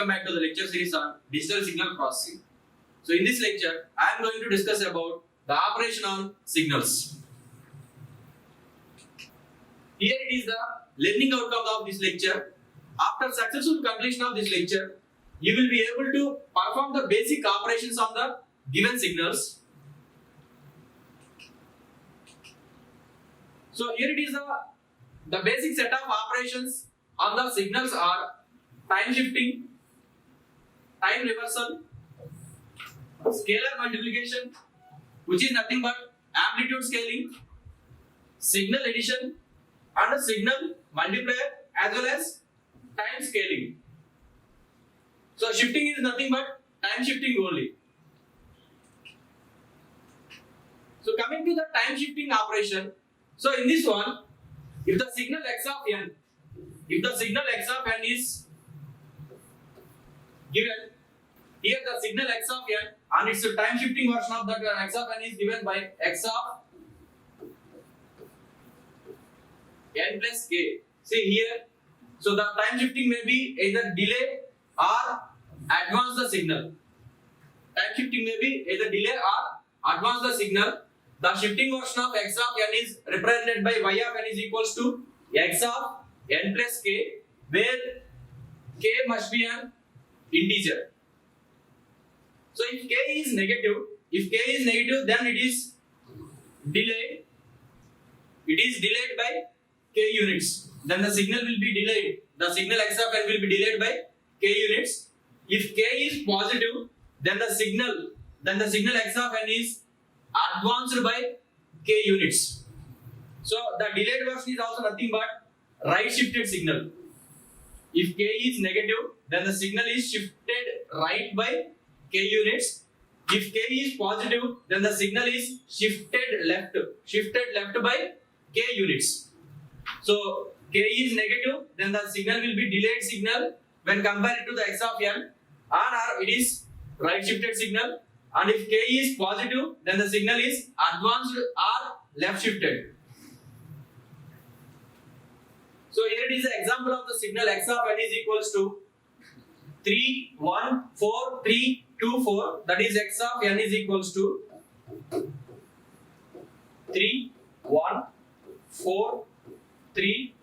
welcome back to the lecture series on digital signal processing. So in this lecture, I am going to discuss about the operation on signals. Here it is the learning outcome of this lecture. After successful completion of this lecture, you will be able to perform the basic operations on the given signals. So here it is the basic set of operations on the signals are time shifting, time reversal, scalar multiplication, which is nothing but amplitude scaling, signal addition, and a signal multiplier, as well as time scaling. So shifting is nothing but time shifting only. So coming to the time shifting operation, so in this one, if the signal x of n is given, here the signal x of n and its time shifting version of that x of n is given by x of n plus k. See here, so the time shifting may be either delay or advance the signal. Time shifting may be either delay or advance the signal. The shifting version of x of n is represented by y of n is equals to x of n plus k, where k must be an integer. So if k is negative, then it is delayed. It is delayed by k units. Then the signal will be delayed. The signal x of n will be delayed by k units. If k is positive, then the signal x of n is advanced by k units. So the delayed version is also nothing but right shifted signal. If k is negative, then the signal is shifted right by k units. If k is positive, then the signal is shifted left by k units. So k is negative, then the signal will be delayed signal when compared to the x of n, or it is right shifted signal. And if k is positive, then the signal is advanced or left shifted. So here it is an example of the signal x of n is equals to 3, 1, 4, 3, 2, 4. That is x of n is equals to 3, 1, 4, 3,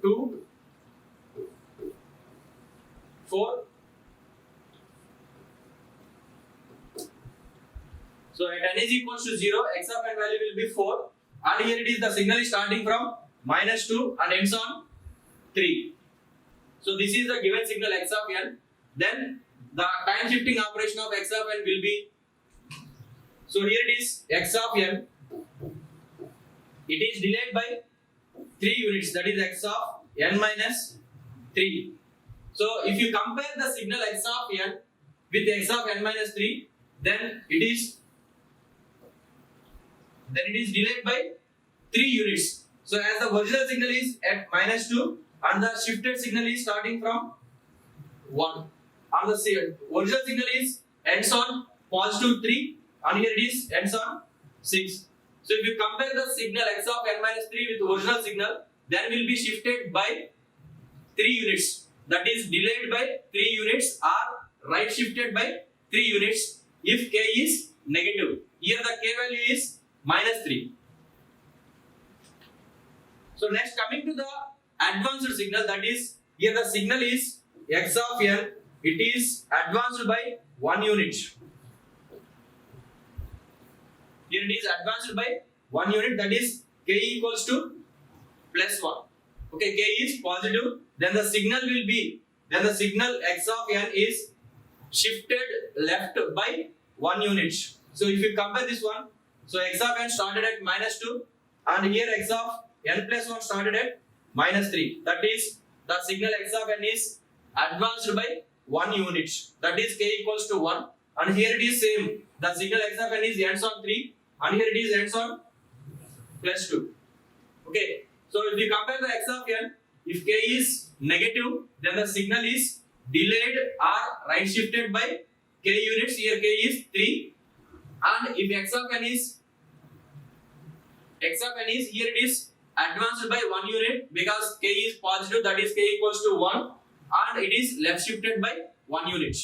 2, 4. So at n is equals to 0, x of n value will be 4. And here it is the signal is starting from -2 and ends on 3. So this is the given signal x of n. Then the time shifting operation of x of n will be, so here it is x of n. It is delayed by 3 units, that is x of n minus 3. So if you compare the signal x of n with x of n minus 3, then it is delayed by 3 units. So as the original signal is at -2 and the shifted signal is starting from 1, and the original signal is ends on +3 and here it is ends on 6. So if you compare the signal x of n minus 3 with the original signal, then will be shifted by 3 units. That is delayed by 3 units or right shifted by 3 units if k is negative. Here the k value is -3. So next, coming to the advanced signal, that is here the signal is x of n. It is advanced by 1 unit. Here it is advanced by 1 unit, that is k equals to +1. Okay, k is positive, then the signal x of n is shifted left by 1 unit. So if you compare this one, so x of n started at -2 and here x of n plus 1 started at -3. That is the signal x of n is advanced by 1 unit. That is k equals to 1. And here it is same. The signal x of n is ends on 3 and here it is ends on +2. Okay. So if you compare the x of n, if k is negative, then the signal is delayed or right shifted by k units. Here k is 3. And if x of n is here it is advanced by 1 unit because k is positive, that is k equals to 1, and it is left shifted by 1 unit.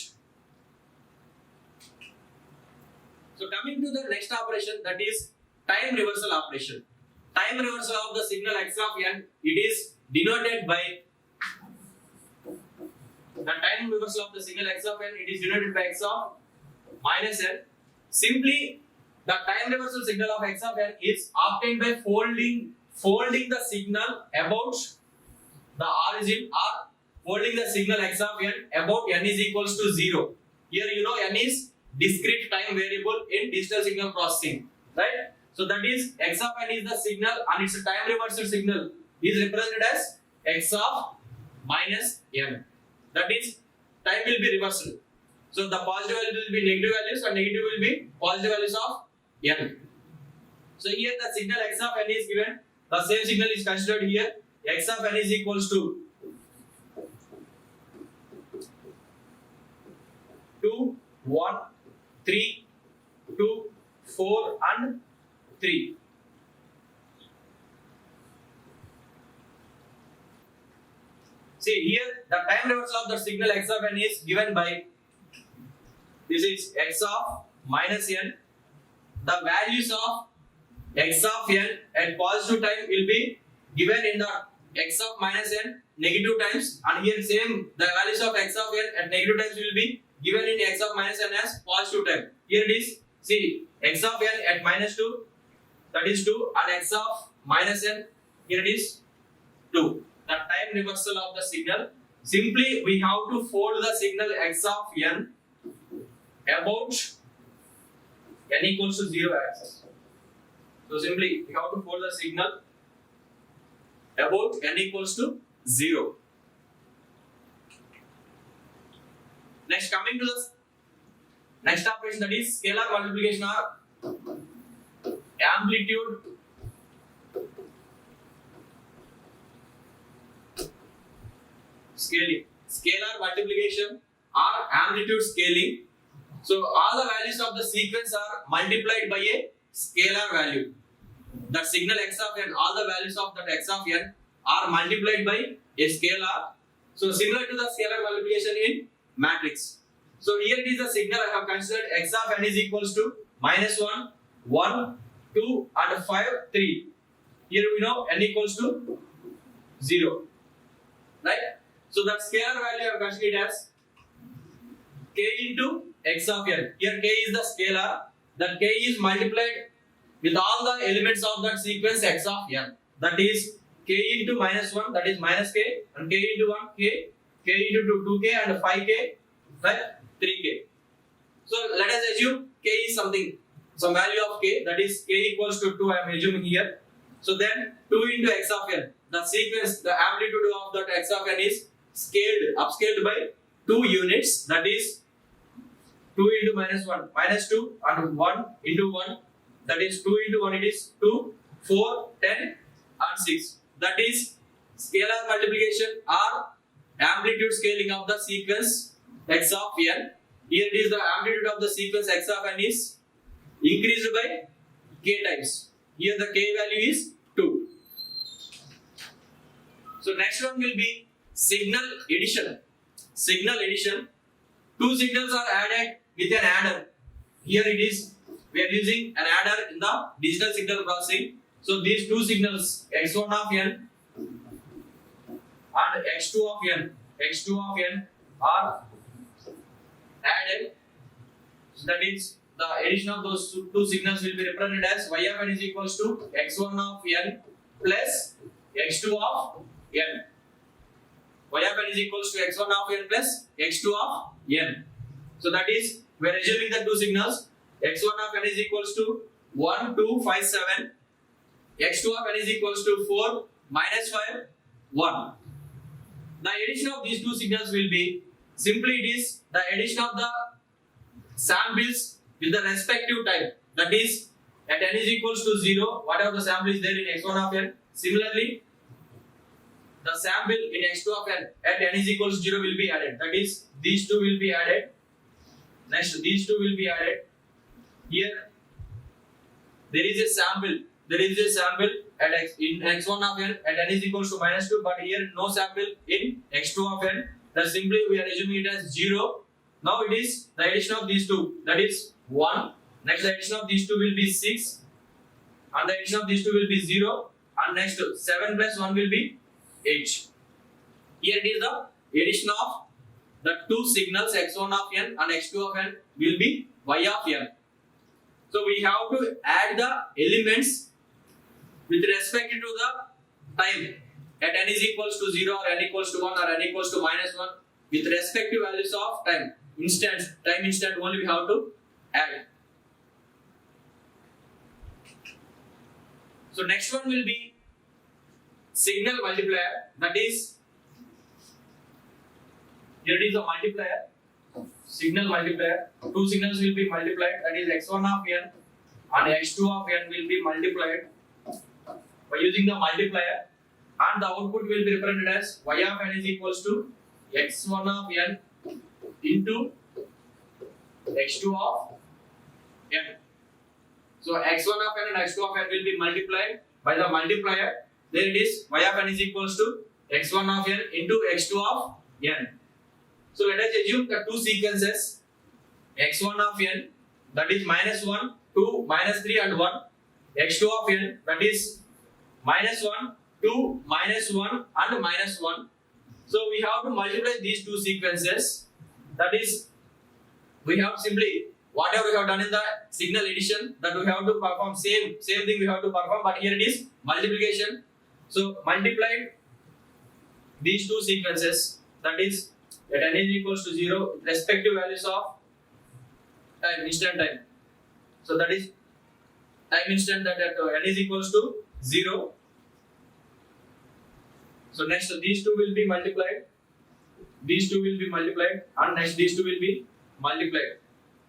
So coming to the next operation, that is time reversal operation. Time reversal of the signal x of n, it is denoted by the time reversal of the signal x of n, it is denoted by x of minus n. Simply, the time reversal signal of x of n is obtained by folding the signal about the origin, or folding the signal x of n about n is equals to 0. Here you know n is discrete time variable in digital signal processing, right? So that is x of n is the signal and its time reversal signal is represented as x of minus n. That is, time will be reversed. So the positive value will be negative values and negative will be positive values of n. So here the signal x of n is given. The same signal is considered here. X of n is equals to 2, 1, 3, 2, 4 and 3. See here the time reversal of the signal x of n is given by, this is x of minus n. The values of x of n at positive time will be given in the x of minus n negative times, and here same the values of x of n at negative times will be given in x of minus n as positive time. Here it is, see x of n at minus 2, that is 2, and x of minus n, here it is 2. The time reversal of the signal, simply we have to fold the signal x of n about n equals to 0 axis. So simply we have to fold the signal about n equals to 0. Next, coming to the next operation, that is scalar multiplication or amplitude scaling. Scalar multiplication or amplitude scaling. So all the values of the sequence are multiplied by a scalar value. The signal x of n, all the values of that x of n are multiplied by a scalar. So similar to the scalar multiplication in matrix. So here it is the signal I have considered x of n is equals to minus 1, 1, 2 and 5, 3. Here we know n equals to 0. Right? So that scalar value I have considered as k into x of n. Here k is the scalar. That k is multiplied with all the elements of that sequence x of n. That is k into minus 1, that is minus k, and k into 1, k into 2, 2k and 5k, right? 3k. So let us assume k is something, some value of k, that is k equals to 2, I am assuming here. So then 2 into x of n, the sequence, the amplitude of that x of n is upscaled by 2 units, that is 2 into minus 1, minus 2 and 1 into 1, that is 2 into 1, it is 2, 4, 10 and 6. That is scalar multiplication or amplitude scaling of the sequence x of n. Here it is the amplitude of the sequence x of n is increased by k times. Here the k value is 2. So next one will be signal addition. Signal addition. 2 signals are added with an adder. Here it is, we are using an adder in the digital signal processing. So these 2 signals x1 of n and x2 of n are added. So that means the addition of those 2 signals will be represented as y of n is equals to x1 of n plus x2 of n. Y of n is equals to x1 of n plus x2 of n. So that is, we are assuming the 2 signals. x1 of n is equals to 1, 2, 5, 7. x2 of n is equals to 4, minus 5, 1. The addition of these 2 signals will be, simply it is the addition of the samples with the respective time. That is, at n is equals to 0, whatever the sample is there in x1 of n. Similarly, the sample in x2 of n at n is equals to 0 will be added. That is, these 2 will be added. Next, these 2 will be added. Here, there is a sample. There is a sample at in x1 of n at n is equals to minus 2, but here no sample in x2 of n. that simply we are assuming it as 0. Now it is the addition of these two, that is 1. Next the addition of these two will be 6, and the addition of these two will be 0, and next 7 plus 1 will be 8. Here it is the addition of the two signals x1 of n and x2 of n will be y of n. So we have to add the elements with respect to the time at n is equals to 0 or n equals to 1 or n equals to minus 1 with respective values of time instant only we have to add. So next one will be signal multiplier, that is here it is a multiplier, signal multiplier. Two signals will be multiplied, that is x1 of n and x2 of n will be multiplied by using the multiplier, and the output will be represented as y of n is equals to x1 of n into x2 of n. So x1 of n and x2 of n will be multiplied by the multiplier. There it is, y of n is equals to x1 of n into x2 of n. So let us assume the two sequences x1 of n, that is minus 1, 2, minus 3 and 1, x2 of n, that is minus 1, 2, minus 1 and minus 1. So we have to multiply these two sequences, that is we have simply whatever we have done in the signal addition, that we have to perform same thing we have to perform, but here it is multiplication. So multiplied these two sequences, that is at n is equals to 0 respective values of time, instant time. So that is time instant that at n is equals to 0. So next these two will be multiplied, these two will be multiplied, and next these two will be multiplied.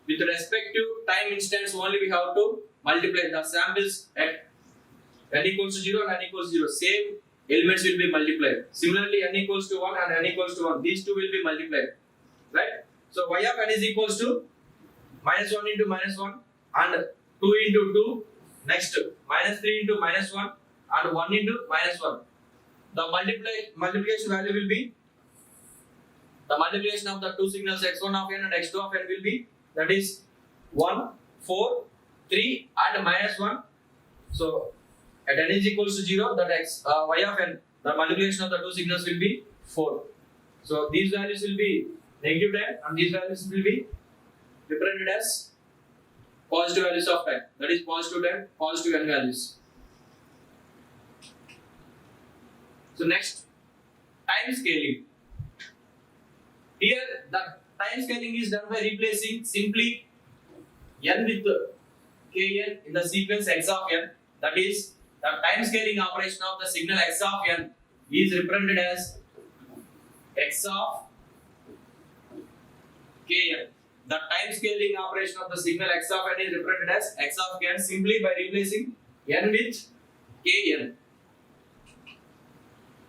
With respect to time instants only we have to multiply the samples at n equals to 0 and n equals to 0. Same elements will be multiplied. Similarly n equals to 1 and n equals to 1. These two will be multiplied. Right? So y of n is equals to minus 1 into minus 1 and 2 into 2. Next minus 3 into minus 1 and 1 into minus 1. The multiplication value will be the multiplication of the two signals x1 of n and x2 of n will be, that is 1, 4, 3 and minus 1. So at n is equals to 0, that y of n, the multiplication of the two signals will be 4. So these values will be negative time and these values will be represented as positive values of time, that is positive time, positive n values. So next, time scaling. Here the time scaling is done by replacing simply n with kn in the sequence x of n. That is, the time scaling operation of the signal x of n is represented as x of kn. The time scaling operation of the signal x of n is represented as x of kn simply by replacing n with kn.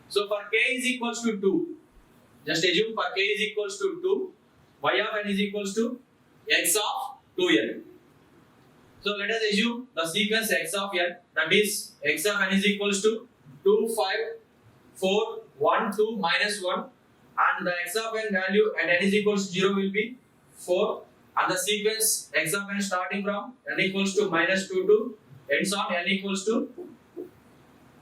So for k is equals to 2, just assume for k is equals to 2, y of n is equals to x of 2n. So let us assume the sequence x of n, that is x of n is equals to 2, 5, 4, 1, 2, minus 1, and the x of n value at n is equals to 0 will be 4, and the sequence x of n starting from n equals to minus 2 to ends on n equals to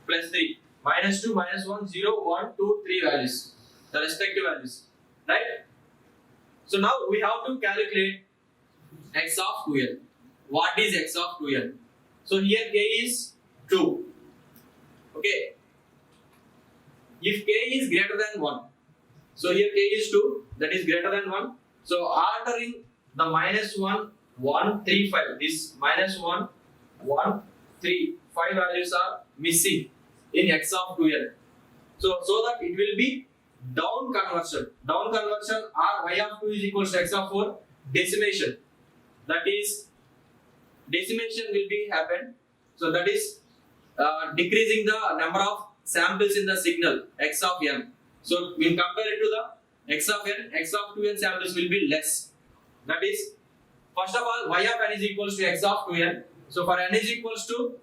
plus 3. Minus 2, minus 1, 0, 1, 2, 3 values, the respective values, right? So now we have to calculate x of 2n. What is x of 2n? So here k is 2. Okay. If k is greater than 1, so here k is 2, that is greater than 1. So ordering the minus 1, 1, 3, 5. This minus 1, 1, 3, 5 values are missing in x of 2n. So that it will be down conversion. Down conversion or y of 2 is equals to x of 4. Decimation. That is, decimation will be happen. So that is decreasing the number of samples in the signal x of n. So we compare it to the x of n. X of 2n samples will be less. That is, first of all, y of n is equals to x of 2n. So for n is equals to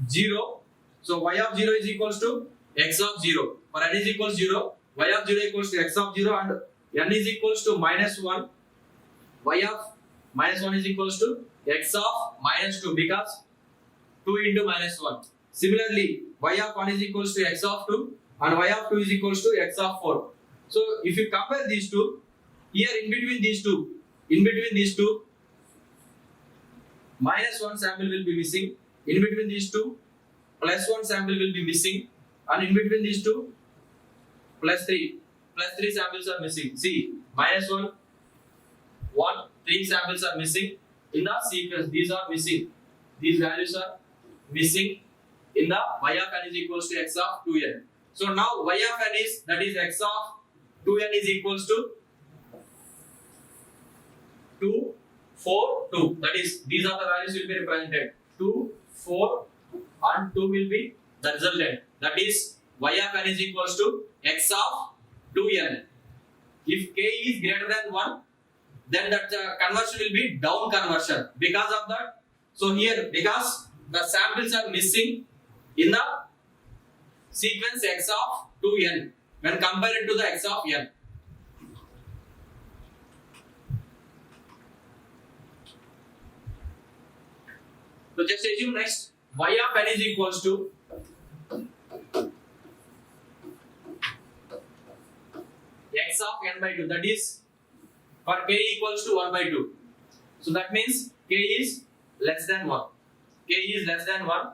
0. So y of 0 is equals to x of 0. For n is equals to 0, y of 0 equals to x of 0 and n is equals to minus 1. Y of minus 1 is equals to x of minus 2 because 2 into minus 1. Similarly, y of 1 is equals to x of 2 and y of 2 is equals to x of 4. So if you compare these two, here in between these two, minus 1 sample will be missing. In between these two, plus 1 sample will be missing. And in between these two, plus 3 samples are missing. See, minus 1, 3 samples are missing in the sequence. These are missing. These values are missing in the y of n is equals to x of 2n. So now y of n is, that is x of 2n is equals to 2, 4, 2. That is, these are the values will be represented. 2, 4 and 2 will be the resultant. That is, y of n is equals to x of 2n. If k is greater than 1, then that conversion will be down conversion. Because of that, so here, because the samples are missing in the sequence x of 2n when compared to the x of n. So just assume next y of n is equals to x of n by 2, that is for k equals to 1 by 2. So that means k is less than 1. K is less than 1.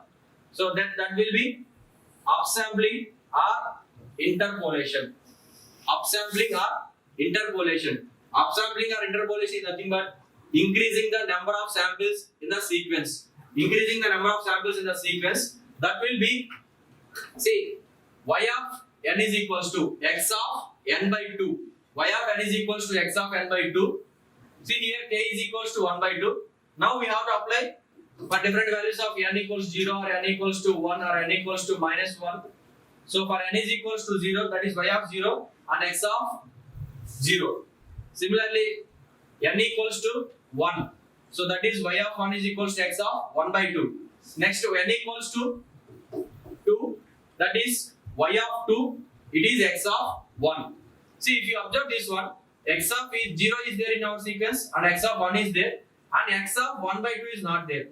So that will be upsampling or interpolation. Upsampling or interpolation. Upsampling or interpolation is nothing but increasing the number of samples in the sequence. Increasing the number of samples in the sequence, that will be, see, y of n is equals to x of n by 2. Y of n is equals to x of n by 2. See here, k is equals to 1 by 2. Now we have to apply for different values of n equals 0 or n equals to 1 or n equals to minus 1. So for n is equals to 0, that is y of 0 and x of 0. Similarly, n equals to 1. So that is y of 1 is equals to x of 1 by 2. Next to n equals to 2, that is y of 2, it is x of 1. See, if you observe this one, x of 0 is there in our sequence and x of 1 is there and x of 1 by 2 is not there.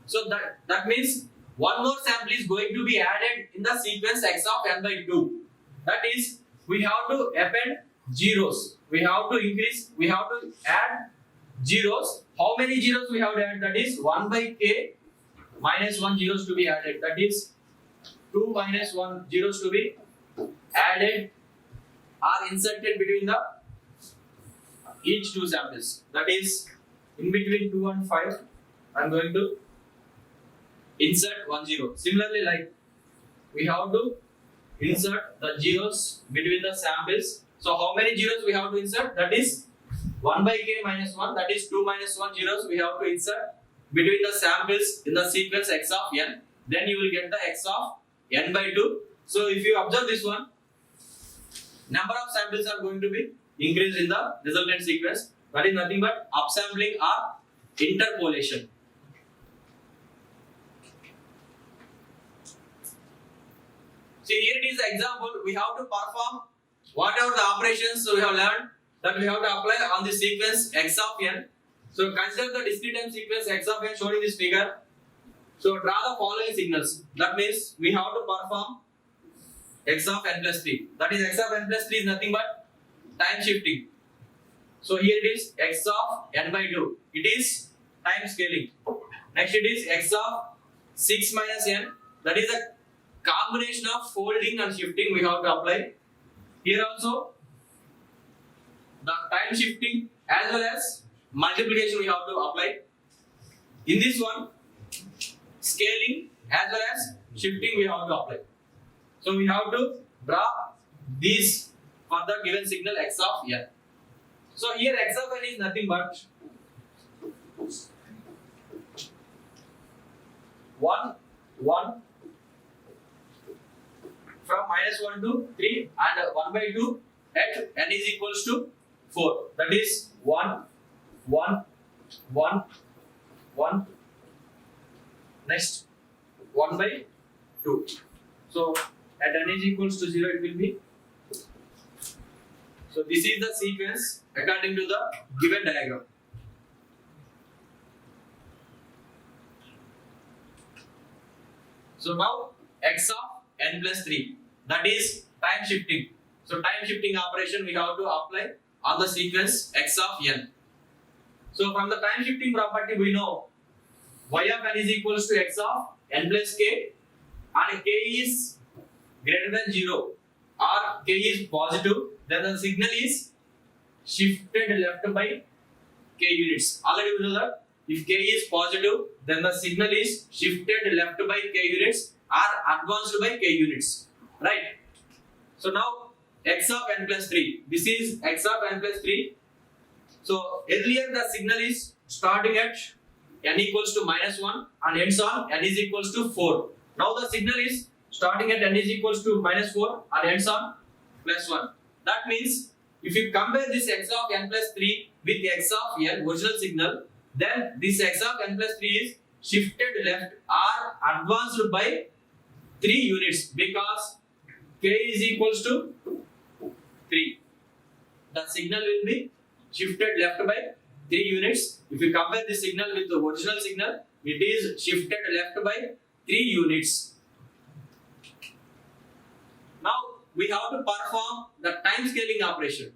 So that means one more sample is going to be added in the sequence x of n by 2. That is, we have to append zeros. We have to add zeros. How many zeros we have to add? That is 1 by k minus 1 zeros to be added. That is 2 minus 1 zeros to be added or inserted between the each two samples. That is, in between 2 and 5, I am going to insert 1 0. Similarly, like we have to insert the zeros between the samples. So how many zeros we have to insert? That is 1 by k minus 1. That is 2 minus 1 zeros we have to insert between the samples in the sequence x of n. Then you will get the x of n by 2. So if you observe this one, number of samples are going to be increased in the resultant sequence. That is nothing but upsampling or interpolation. See, here it is the example. We have to perform whatever the operations we have learned, that we have to apply on the sequence x of n. So consider the discrete time sequence x of n shown in this figure. So draw the following signals. That means we have to perform x of n plus 3. That is, x of n plus 3 is nothing but time shifting. So here it is x of n by 2. It is time scaling. Next it is x of 6 minus n. That is a combination of folding and shifting we have to apply. Here also the time shifting as well as multiplication we have to apply. In this one, scaling as well as shifting we have to apply. So we have to draw these for the given signal x of n. So here x of n is nothing but 1, 1 from minus 1 to 3 and 1 by 2 at n is equals to 4. That is 1, 1, 1, 1. Next 1 by 2. So at n is equals to 0, it will be So this is the sequence according to the given diagram. So now x of n plus 3, that is time shifting. So time shifting operation we have to apply on the sequence x of n. So from the time shifting property we know y of n is equals to x of n plus k, and k is greater than 0 or k is positive, then the signal is shifted left by k units. Already we know that if k is positive, then the signal is shifted left by k units or advanced by k units, right? So now x of n plus 3, this is x of n plus 3. So earlier the signal is starting at n equals to minus 1 and ends on n is equals to 4. Now the signal is starting at n is equals to minus 4 and ends on plus 1. That means if you compare this x of n plus 3 with x of n original signal, then this x of n plus 3 is shifted left or advanced by 3 units because k is equals to 3. The signal will be shifted left by 3 units. If you compare this signal with the original signal, it is shifted left by 3 units. Now we have to perform the time scaling operation.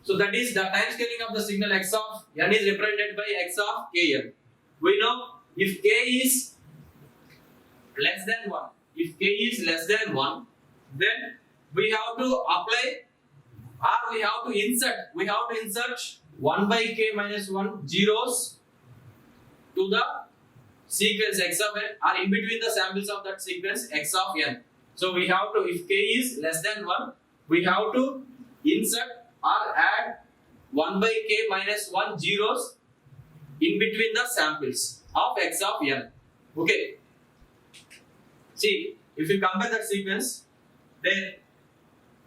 So that is the time scaling of the signal x of n is represented by x of kn. We know if k is less than 1, if k is less than 1, then we have to apply or we have to insert 1 by k minus 1 zeros to the sequence x of n or in between the samples of that sequence x of n. So we have to, if k is less than 1, we have to insert or add 1 by k minus 1 zeros in between the samples of x of n. Okay. See, if you compare that sequence, then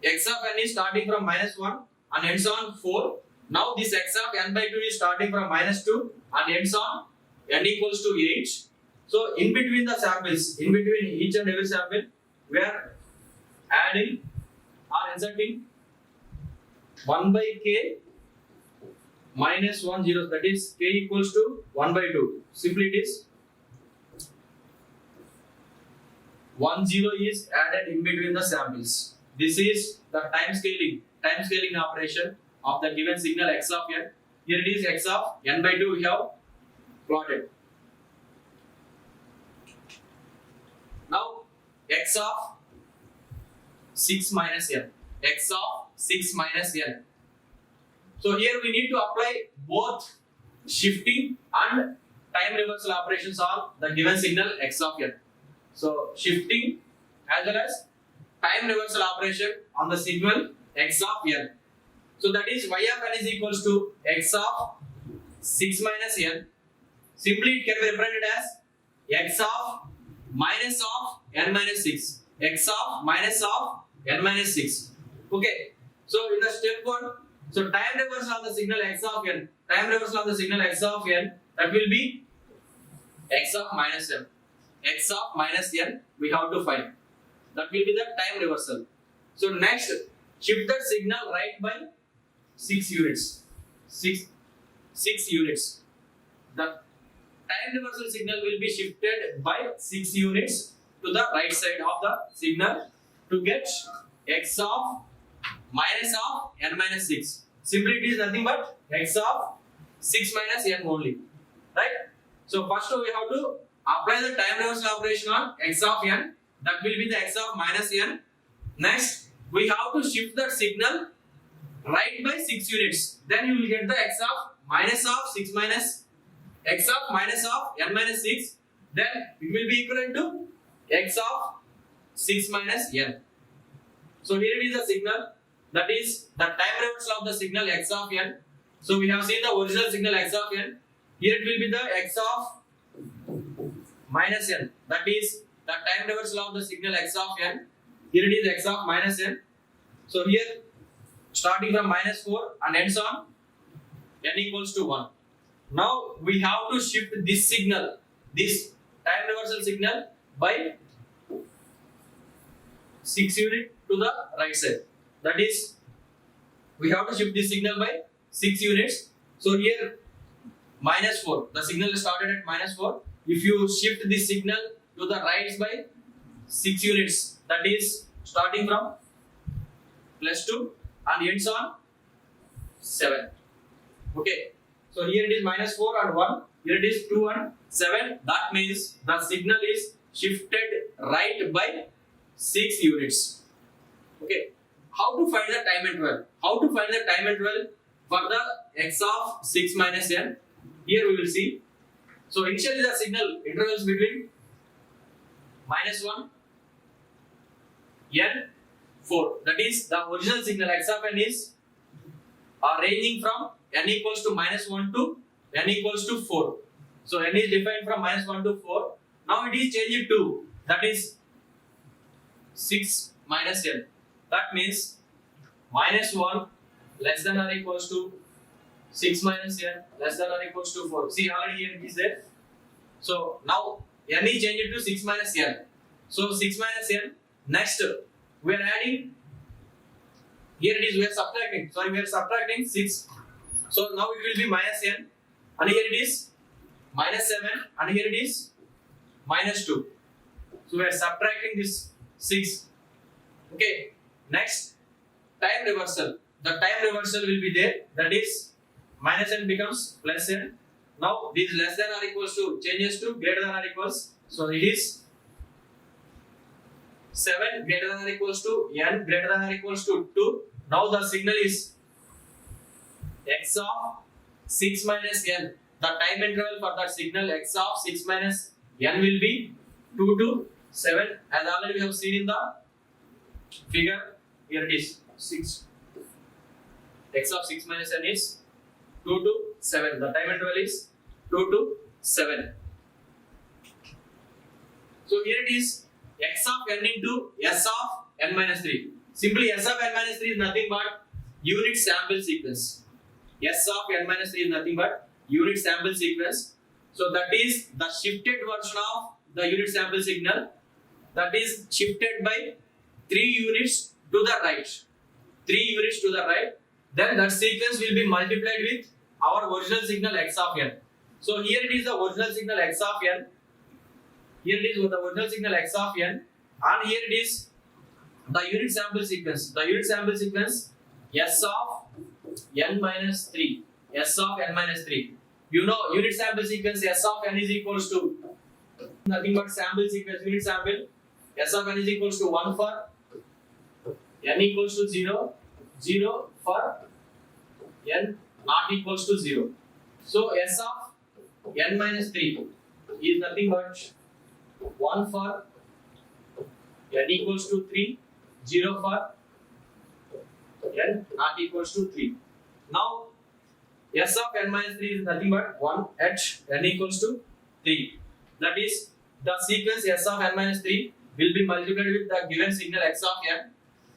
x of n is starting from minus 1 and ends on 4. Now this x of n by 2 is starting from minus 2 and ends on n equals to 8. So in between the samples, in between each and every sample, we are adding or inserting 1 by k minus 1 0, that is k equals to 1 by 2. Simply it is 1 0 is added in between the samples. This is the time scaling operation of the given signal x of n. Here it is x of n by 2 we have plotted. Now x of 6 minus n. X of 6 minus n. So here we need to apply both shifting and time reversal operations on the given signal x of n. So shifting as well as time reversal operation on the signal x of n. So that is y of n is equals to x of 6 minus n. Simply it can be represented as x of minus of n minus 6. X of minus of n minus 6. Okay. So in the step 1, so time reversal on the signal x of n, time reversal on the signal x of n, that will be x of minus n. X of minus n we have to find. That will be the time reversal. So next, shift the signal right by 6 units. 6 units. The time reversal signal will be shifted by 6 units to the right side of the signal to get x of minus of n minus 6. Simply it is nothing but x of 6 minus n only. Right? So first we have to apply the time reversal operation on x of n. That will be the x of minus n. Next, we have to shift the signal right by 6 units. Then you will get the x of minus of 6 minus x of minus of n minus 6. Then it will be equivalent to x of 6 minus n. So here it is the signal. That is the time reversal of the signal x of n. So we have seen the original signal x of n. Here it will be the x of minus n. That is the time reversal of the signal x of n. Here it is x of minus n. So here starting from minus 4 and ends on n equals to 1. Now we have to shift this signal, this time reversal signal by 6 unit to the right side. That is we have to shift this signal by 6 units. So here -4, the signal started at -4. If you shift this signal to the right by 6 units, that is starting from +2 and ends on 7. Okay, so here it is -4 and 1, here it is 2 and 7. That means the signal is shifted right by 6 units. Okay, how to find the time interval? How to find the time interval for the x of 6 minus n? Here we will see. So initially the signal intervals between -1 n 4. That is the original signal x of n is ranging from n equals to -1 to n equals to 4. So n is defined from -1 to 4. Now it is changed to, that is 6 minus n. That means -1 less than or equals to 6 minus n less than or equals to 4. See, already here it is there. So now n is changed to 6 minus n. So 6 minus n. Next we are adding. Here it is, we are subtracting. Sorry, we are subtracting 6. So now it will be -n, and here it is -7, and here it is -2. So we are subtracting this 6. Okay. Next, time reversal. The time reversal will be there. That is -n becomes +n. Now this less than or equals to changes to greater than or equals. So it is 7 greater than or equals to n greater than or equals to 2. Now the signal is x of 6 minus n. The time interval for that signal x of 6 minus n will be 2 to 7, as already we have seen in the figure. Here it is 6. X of 6 minus n is 2 to 7. The time interval is 2 to 7. So here it is x of n into s of n minus 3. Simply s of n minus 3 is nothing but unit sample sequence. S of n minus 3 is nothing but unit sample sequence. So that is the shifted version of the unit sample signal, that is shifted by 3 units to the right. 3 units to the right. Then that sequence will be multiplied with our original signal x of n. So here it is the original signal x of n. Here it is the original signal x of n, and here it is the unit sample sequence. The unit sample sequence s of n minus 3. S of n minus 3. You know, unit sample sequence s of n is equals to nothing but sample sequence, unit sample. S of n is equals to 1 for n equals to 0, 0 for n not equals to 0. So S of n minus 3 is nothing but 1 for n equals to 3, 0 for n not equals to 3. Now S of n minus 3 is nothing but 1 at n equals to 3. That is, the sequence S of n minus 3 will be multiplied with the given signal x of n.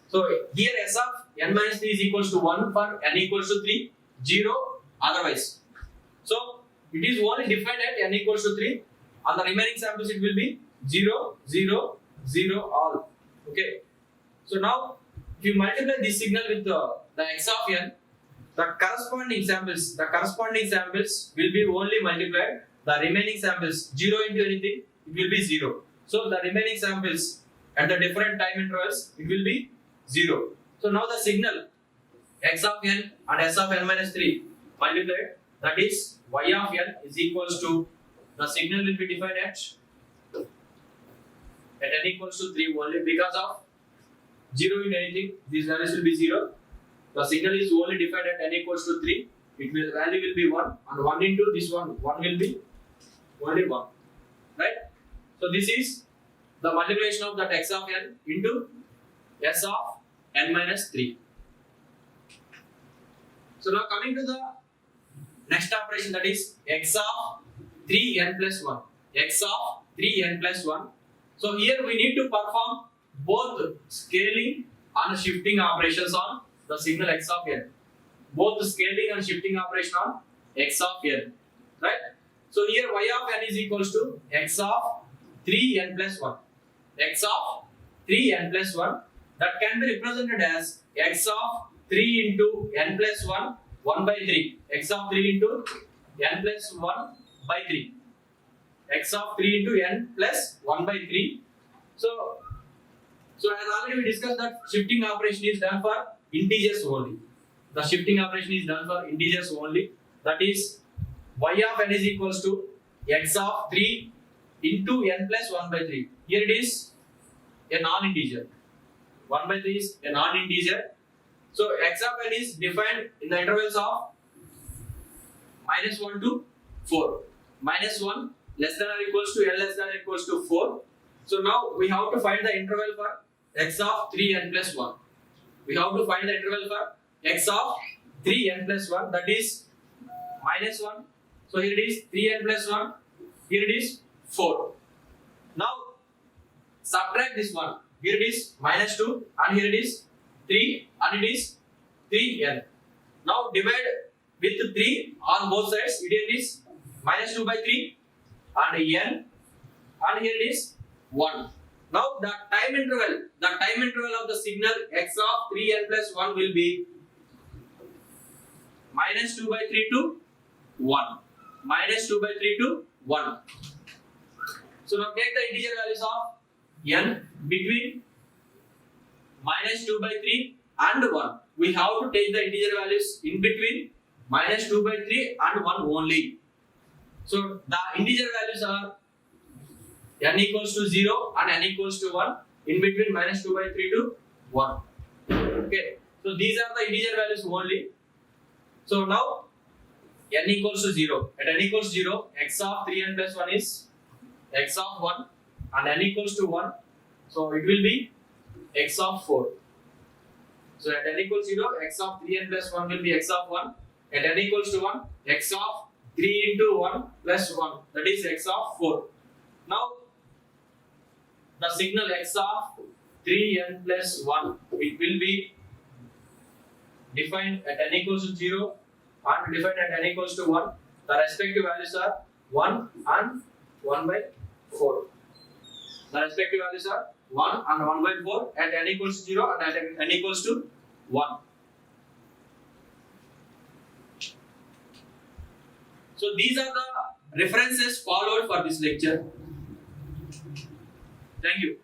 So here S of n minus 3 is equals to 1 for n equals to 3, 0 otherwise. So it is only defined at n equals to 3. On the remaining samples it will be 0, 0, 0 all. Okay. So now if you multiply this signal with the x of n, the corresponding samples will be only multiplied. The remaining samples 0 into anything, it will be 0. So the remaining samples at the different time intervals, it will be 0. So now the signal x of n and s of n minus 3 multiplied, that is y of n is equals to, the signal will be defined at n equals to 3 only, because of 0 in anything, these values will be 0. The signal is only defined at n equals to 3. It will, value will be 1, and 1 into this one will be only 1. Right? So this is the multiplication of that x of n into s of n minus 3. So now coming to the next operation, that is x of 3n plus 1. X of 3n plus 1. So here we need to perform both scaling and shifting operations on the signal x of n. Both scaling and shifting operation on x of n. Right? So here y of n is equals to x of 3n plus 1. X of 3n plus 1, that can be represented as x of 3 into n plus 1 1 by 3 x of 3 into n plus 1 by 3 x of 3 into n plus 1 by 3. So as already we discussed that shifting operation is done for integers only. The shifting operation is done for integers only. That is y of n is equals to x of 3 into n plus 1 by 3. Here it is a non-integer. 1 by 3 is a non-integer. So x of n is defined in the intervals of minus 1 to 4. Minus 1 less than or equals to n less than or equals to 4. So now we have to find the interval for x of 3n plus 1. We have to find the interval for x of 3n plus 1, that is minus 1. So here it is 3n plus 1, here it is 4. Now subtract this one. Here it is minus 2 and here it is 3 and it is 3n. Now divide with 3 on both sides. Here it is minus 2 by 3 and n and here it is 1. Now the time interval of the signal x of 3n plus 1 will be minus 2 by 3 to 1. Minus 2 by 3 to 1. So now take the integer values of n between minus 2 by 3 and 1. We have to take the integer values in between minus 2 by 3 and 1 only. So the integer values are n equals to 0 and n equals to 1 in between minus 2 by 3 to 1. Okay. So these are the integer values only. So now n equals to 0. At n equals 0, x of 3n plus 1 is x of 1 and n equals to 1. So it will be x of 4. So at n equals 0, x of 3n plus 1 will be x of 1. At n equals to 1, x of 3 into 1 plus 1, that is x of 4. Now the signal x of 3n plus 1, it will be defined at n equals to 0 and defined at n equals to 1. The respective values are 1 and 1 by 4. The respective values are 1 and 1 by 4 at n equals to 0 and at n equals to 1. So these are the references followed for this lecture. Thank you.